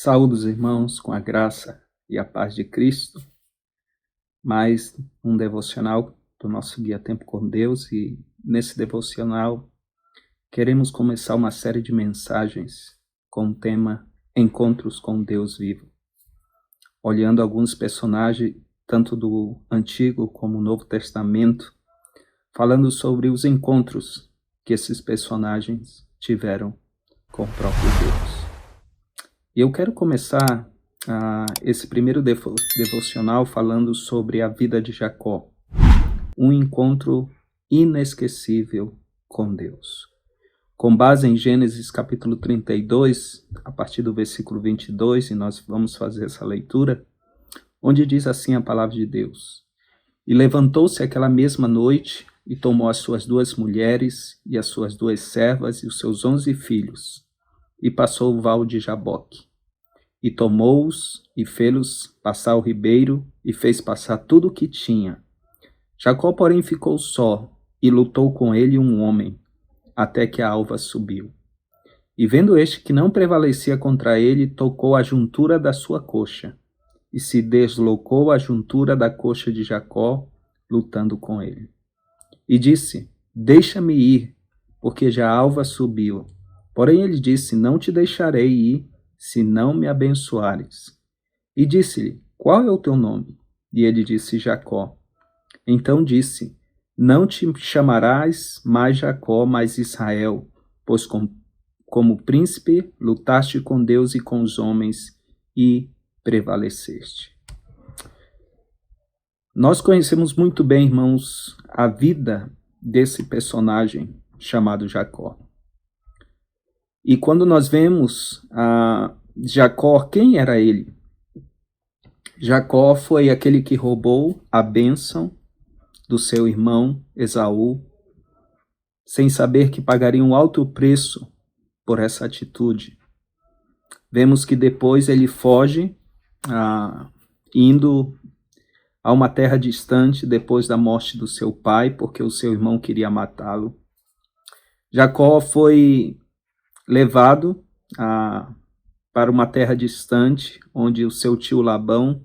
Saúde os irmãos com a graça e a paz de Cristo. Mais um devocional do nosso Guia Tempo com Deus, e nesse devocional queremos começar uma série de mensagens com o tema Encontros com Deus Vivo, olhando alguns personagens tanto do Antigo como do Novo Testamento, falando sobre os encontros que esses personagens tiveram com o próprio Deus. E eu quero começar esse primeiro devocional falando sobre a vida de Jacó, um encontro inesquecível com Deus. Com base em Gênesis capítulo 32, a partir do versículo 22, e nós vamos fazer essa leitura, onde diz assim a palavra de Deus: E levantou-se aquela mesma noite, e tomou as suas 2 mulheres, e as suas 2 servas, e os seus 11 filhos, e passou o val de Jaboque. E tomou-os, e fê-los passar o ribeiro, e fez passar tudo o que tinha. Jacó, porém, ficou só, e lutou com ele um homem, até que a alva subiu. E vendo este que não prevalecia contra ele, tocou a juntura da sua coxa, e se deslocou a juntura da coxa de Jacó, lutando com ele. E disse: Deixa-me ir, porque já a alva subiu. Porém ele disse: Não te deixarei ir, se não me abençoares. E disse-lhe: Qual é o teu nome? E ele disse: Jacó. Então disse: Não te chamarás mais Jacó, mas Israel, pois como príncipe lutaste com Deus e com os homens, e prevaleceste. Nós conhecemos muito bem, irmãos, a vida desse personagem chamado Jacó. E quando nós vemos Jacó, quem era ele? Jacó foi aquele que roubou a bênção do seu irmão Esaú, sem saber que pagaria um alto preço por essa atitude. Vemos que depois ele foge, indo a uma terra distante depois da morte do seu pai, porque o seu irmão queria matá-lo. Jacó foi levado para uma terra distante, onde o seu tio Labão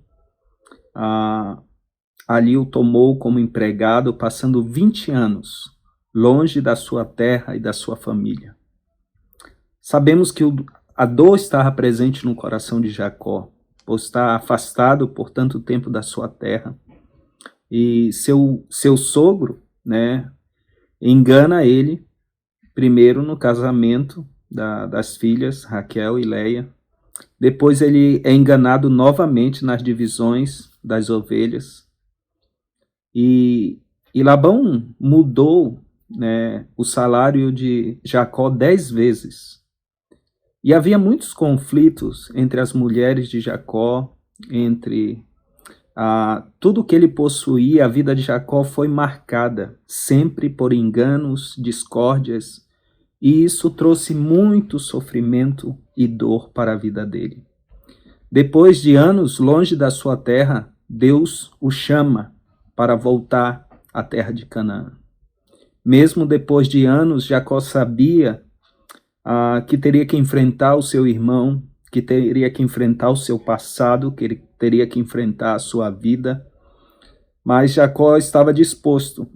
ali o tomou como empregado, passando 20 anos longe da sua terra e da sua família. Sabemos que a dor estava presente no coração de Jacó, por estar afastado por tanto tempo da sua terra. E seu sogro, engana ele, primeiro no casamento das filhas Raquel e Leia. Depois ele é enganado novamente nas divisões das ovelhas. E Labão mudou, o salário de Jacó 10 vezes. E havia muitos conflitos entre as mulheres de Jacó, entre tudo que ele possuía. A vida de Jacó foi marcada sempre por enganos, discórdias, e isso trouxe muito sofrimento e dor para a vida dele. Depois de anos longe da sua terra, Deus o chama para voltar à terra de Canaã. Mesmo depois de anos, Jacó sabia que teria que enfrentar o seu irmão, que teria que enfrentar o seu passado, que ele teria que enfrentar a sua vida. Mas Jacó estava disposto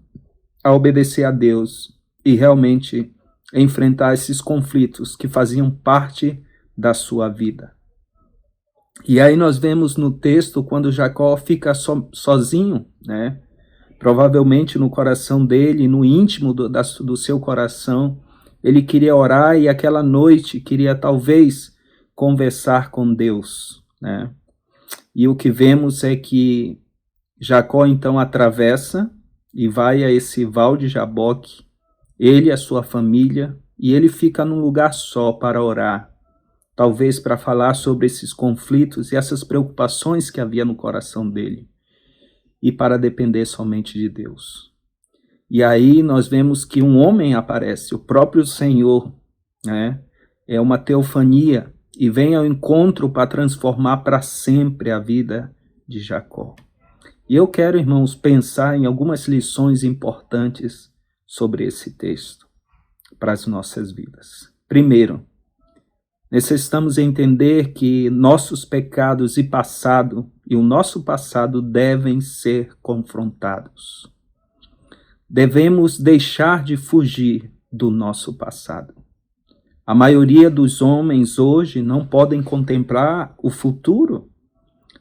a obedecer a Deus e realmente enfrentar esses conflitos que faziam parte da sua vida. E aí nós vemos no texto, quando Jacó fica sozinho, provavelmente no coração dele, no íntimo do seu coração, ele queria orar, e aquela noite queria talvez conversar com Deus, E o que vemos é que Jacó então atravessa e vai a esse val de Jaboque, ele e a sua família, e ele fica num lugar só para orar, talvez para falar sobre esses conflitos e essas preocupações que havia no coração dele, e para depender somente de Deus. E aí nós vemos que um homem aparece, o próprio Senhor, é uma teofania, e vem ao encontro para transformar para sempre a vida de Jacó. E eu quero, irmãos, pensar em algumas lições importantes sobre esse texto para as nossas vidas. Primeiro, Necessitamos entender que nossos pecados e o nosso passado devem ser confrontados. Devemos deixar de fugir do nosso passado. A maioria dos homens hoje não podem contemplar o futuro,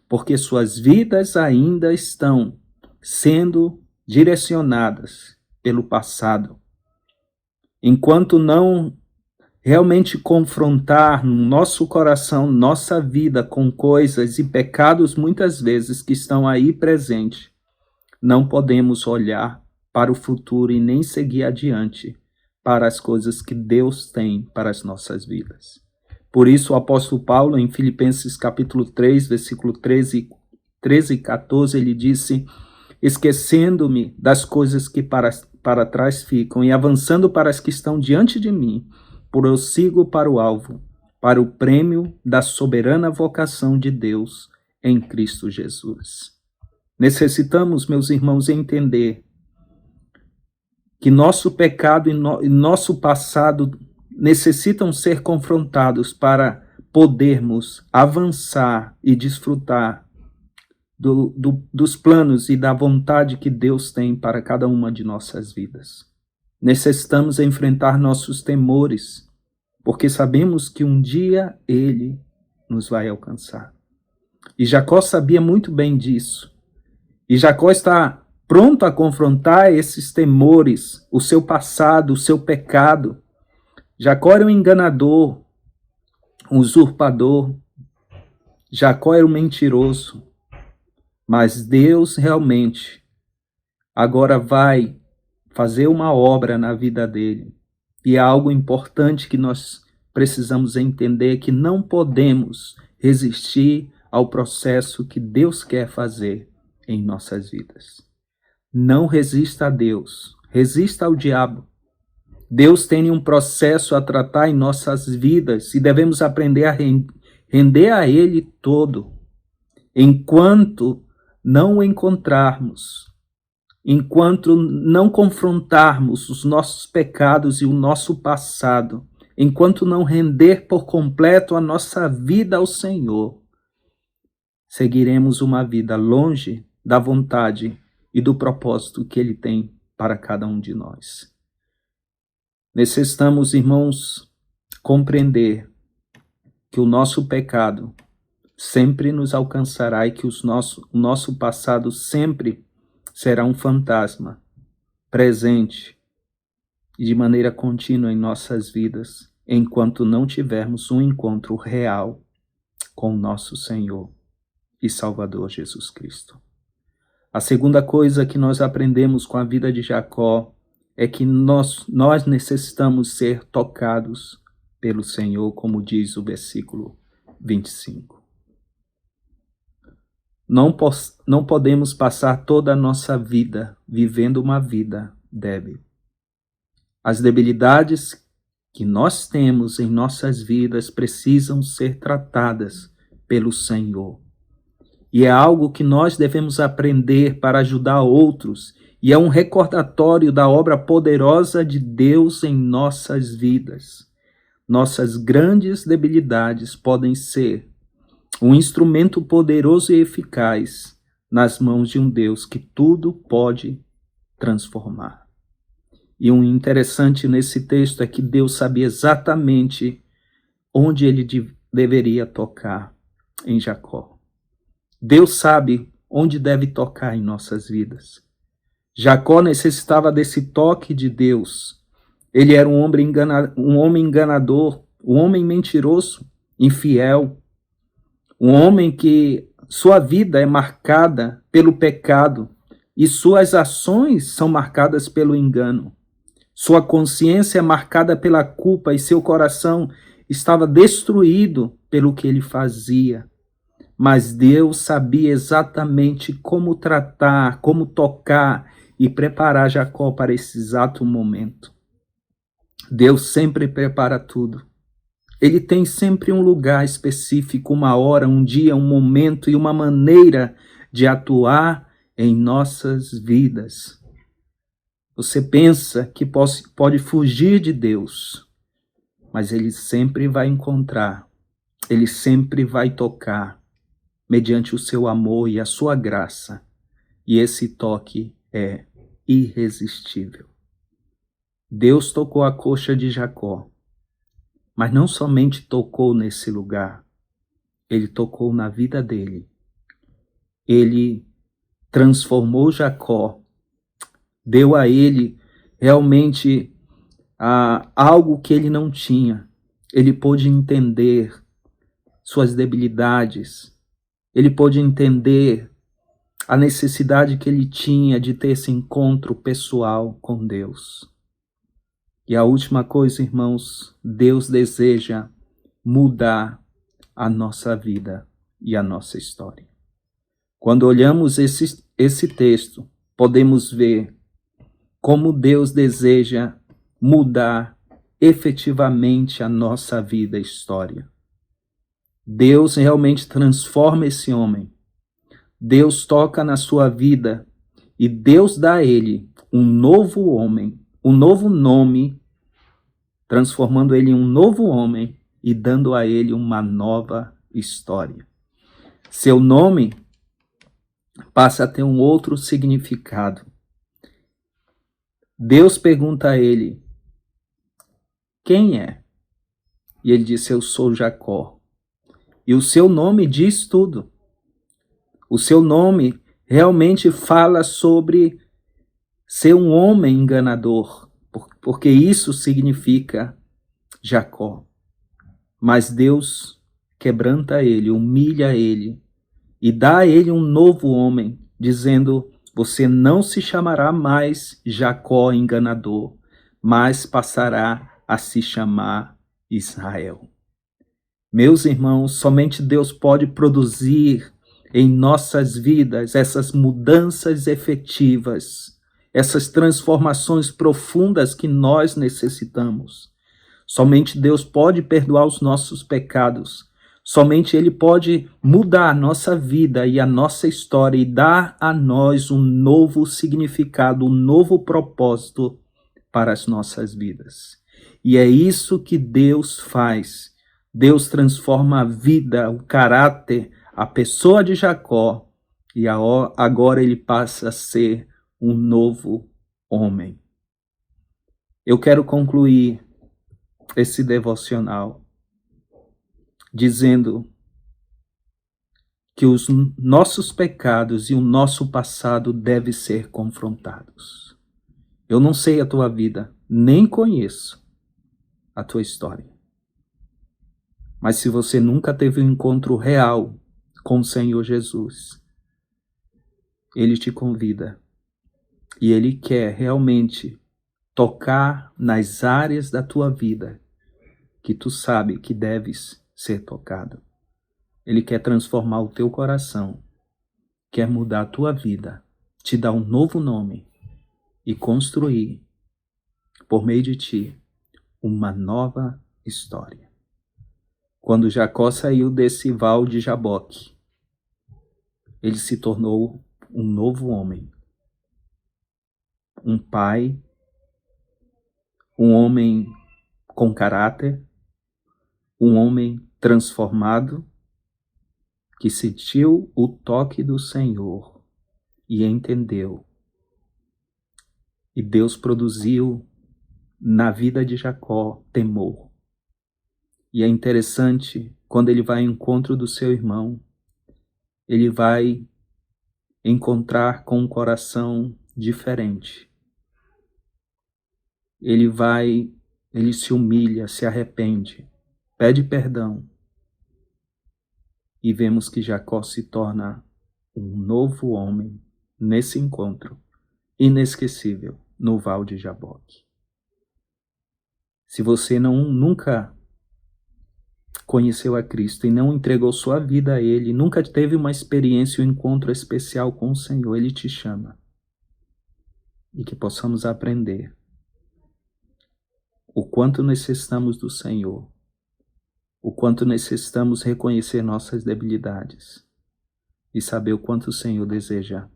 porque suas vidas ainda estão sendo direcionadas pelo passado. Enquanto não realmente confrontar no nosso coração, nossa vida com coisas e pecados muitas vezes que estão aí presentes, não podemos olhar para o futuro e nem seguir adiante para as coisas que Deus tem para as nossas vidas. Por isso o apóstolo Paulo, em Filipenses capítulo 3, versículo 13 e 14, ele disse: esquecendo-me das coisas que para trás ficam e avançando para as que estão diante de mim, prossigo para o alvo, para o prêmio da soberana vocação de Deus em Cristo Jesus. Necessitamos, meus irmãos, entender que nosso pecado e nosso passado necessitam ser confrontados para podermos avançar e desfrutar dos planos e da vontade que Deus tem para cada uma de nossas vidas. Necessitamos enfrentar nossos temores, porque sabemos que um dia Ele nos vai alcançar. E Jacó sabia muito bem disso. E Jacó está pronto a confrontar esses temores, o seu passado, o seu pecado. Jacó era um enganador, um usurpador. Jacó era um mentiroso. Mas Deus realmente agora vai fazer uma obra na vida dele. E é algo importante que nós precisamos entender, que não podemos resistir ao processo que Deus quer fazer em nossas vidas. Não resista a Deus, resista ao diabo. Deus tem um processo a tratar em nossas vidas e devemos aprender a render a Ele todo. Enquanto não o encontrarmos, enquanto não confrontarmos os nossos pecados e o nosso passado, enquanto não render por completo a nossa vida ao Senhor, seguiremos uma vida longe da vontade e do propósito que Ele tem para cada um de nós. Necessitamos, irmãos, compreender que o nosso pecado sempre nos alcançará e que o nosso passado sempre será um fantasma presente e de maneira contínua em nossas vidas, enquanto não tivermos um encontro real com o nosso Senhor e Salvador Jesus Cristo. A segunda coisa que nós aprendemos com a vida de Jacó é que nós necessitamos ser tocados pelo Senhor, como diz o versículo 25. Não podemos passar toda a nossa vida vivendo uma vida débil. As debilidades que nós temos em nossas vidas precisam ser tratadas pelo Senhor. E é algo que nós devemos aprender para ajudar outros, e é um recordatório da obra poderosa de Deus em nossas vidas. Nossas grandes debilidades podem ser um instrumento poderoso e eficaz nas mãos de um Deus que tudo pode transformar. E o interessante nesse texto é que Deus sabia exatamente onde ele deveria tocar em Jacó. Deus sabe onde deve tocar em nossas vidas. Jacó necessitava desse toque de Deus. Ele era um homem enganador, um homem mentiroso, infiel, um homem que sua vida é marcada pelo pecado e suas ações são marcadas pelo engano. Sua consciência é marcada pela culpa e seu coração estava destruído pelo que ele fazia. Mas Deus sabia exatamente como tratar, como tocar e preparar Jacó para esse exato momento. Deus sempre prepara tudo. Ele tem sempre um lugar específico, uma hora, um dia, um momento e uma maneira de atuar em nossas vidas. Você pensa que pode fugir de Deus, mas ele sempre vai encontrar, ele sempre vai tocar mediante o seu amor e a sua graça. E esse toque é irresistível. Deus tocou a coxa de Jacó, mas não somente tocou nesse lugar, ele tocou na vida dele. Ele transformou Jacó, deu a ele realmente algo que ele não tinha. Ele pôde entender suas debilidades, ele pôde entender a necessidade que ele tinha de ter esse encontro pessoal com Deus. E a última coisa, irmãos, Deus deseja mudar a nossa vida e a nossa história. Quando olhamos esse texto, podemos ver como Deus deseja mudar efetivamente a nossa vida e história. Deus realmente transforma esse homem. Deus toca na sua vida e Deus dá a ele um novo homem, um novo nome, transformando ele em um novo homem e dando a ele uma nova história. Seu nome passa a ter um outro significado. Deus pergunta a ele, quem é? E ele disse, eu sou Jacó. E o seu nome diz tudo. O seu nome realmente fala sobre ser um homem enganador, porque isso significa Jacó. Mas Deus quebranta ele, humilha ele e dá a ele um novo homem, dizendo, você não se chamará mais Jacó enganador, mas passará a se chamar Israel. Meus irmãos, somente Deus pode produzir em nossas vidas essas mudanças efetivas, essas transformações profundas que nós necessitamos. Somente Deus pode perdoar os nossos pecados. Somente Ele pode mudar a nossa vida e a nossa história e dar a nós um novo significado, um novo propósito para as nossas vidas. E é isso que Deus faz. Deus transforma a vida, o caráter, a pessoa de Jacó, e agora ele passa a ser um novo homem. Eu quero concluir esse devocional dizendo que os nossos pecados e o nosso passado devem ser confrontados. Eu não sei a tua vida, nem conheço a tua história. Mas se você nunca teve um encontro real com o Senhor Jesus, Ele te convida e Ele quer realmente tocar nas áreas da tua vida que tu sabe que deves ser tocado. Ele quer transformar o teu coração, quer mudar a tua vida, te dar um novo nome e construir, por meio de ti, uma nova história. Quando Jacó saiu desse val de Jaboque, ele se tornou um novo homem, um pai, um homem com caráter, um homem transformado, que sentiu o toque do Senhor e entendeu. E Deus produziu na vida de Jacó temor. E é interessante, quando ele vai ao encontro do seu irmão, ele vai encontrar com um coração diferente. Ele se humilha, se arrepende, pede perdão. E vemos que Jacó se torna um novo homem nesse encontro inesquecível no Val de Jaboque. Se você nunca conheceu a Cristo e não entregou sua vida a Ele, nunca teve uma experiência, um encontro especial com o Senhor, Ele te chama. E que possamos aprender o quanto necessitamos do Senhor, o quanto necessitamos reconhecer nossas debilidades e saber o quanto o Senhor deseja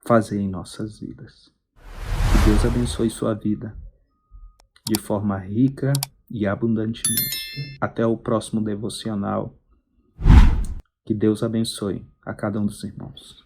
fazer em nossas vidas. Que Deus abençoe sua vida de forma rica e abundantemente. Até o próximo devocional. Que Deus abençoe a cada um dos irmãos.